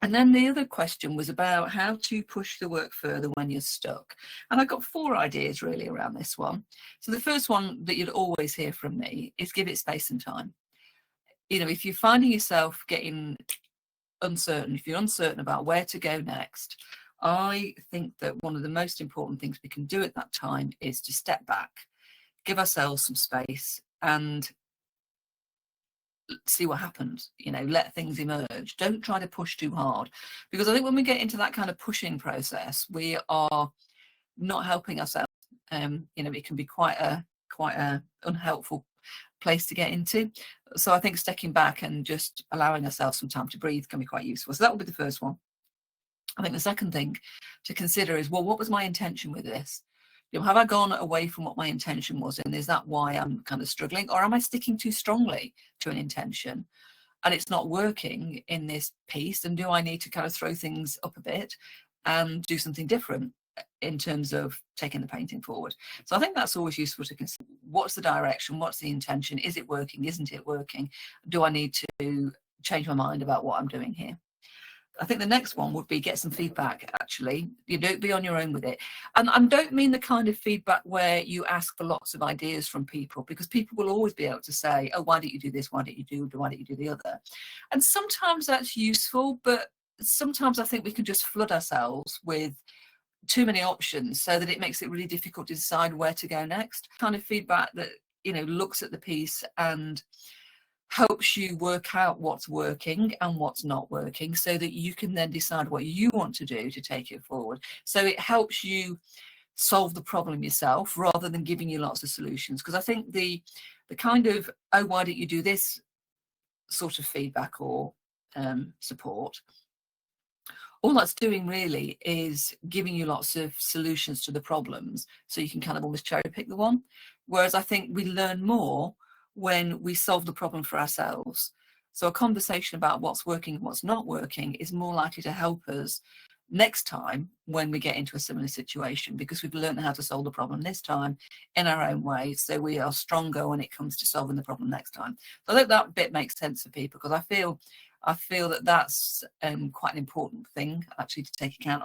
And then the other question was about how to push the work further when you're stuck. And I've got 4 ideas really around this one. So the first one that you'd always hear from me is give it space and time. You know, if you're finding yourself getting uncertain, if you're uncertain about where to go next, I think that one of the most important things we can do at that time is to step back, give ourselves some space and see what happens. You know, let things emerge. Don't try to push too hard, because I think when we get into that kind of pushing process, we are not helping ourselves. You know, it can be quite a unhelpful place to get into. So I think stepping back and just allowing ourselves some time to breathe can be quite useful. So that would be the first one. I think the second thing to consider is, well, what was my intention with this? You know, have I gone away from what my intention was, and is that why I'm kind of struggling, or am I sticking too strongly to an intention and it's not working in this piece? And do I need to kind of throw things up a bit and do something different in terms of taking the painting forward? So I think that's always useful to consider. What's the direction? What's the intention? Is it working? Isn't it working? Do I need to change my mind about what I'm doing here? I think the next one would be get some feedback, actually. You don't be on your own with it. And I don't mean the kind of feedback where you ask for lots of ideas from people, because people will always be able to say, oh, why don't you do this? Why don't you do the other? And sometimes that's useful, but sometimes I think we can just flood ourselves with too many options so that it makes it really difficult to decide where to go next. Kind of feedback that, you know, looks at the piece and helps you work out what's working and what's not working, so that you can then decide what you want to do to take it forward. So it helps you solve the problem yourself rather than giving you lots of solutions. Because I think the kind of, oh, why don't you do this sort of feedback or support, all that's doing really is giving you lots of solutions to the problems, so you can kind of almost cherry pick the one. Whereas I think we learn more when we solve the problem for ourselves. So a conversation about what's working and what's not working is more likely to help us next time when we get into a similar situation, because we've learned how to solve the problem this time in our own way, so we are stronger when it comes to solving the problem next time. So I hope that bit makes sense for people, because I feel that that's quite an important thing actually to take account of.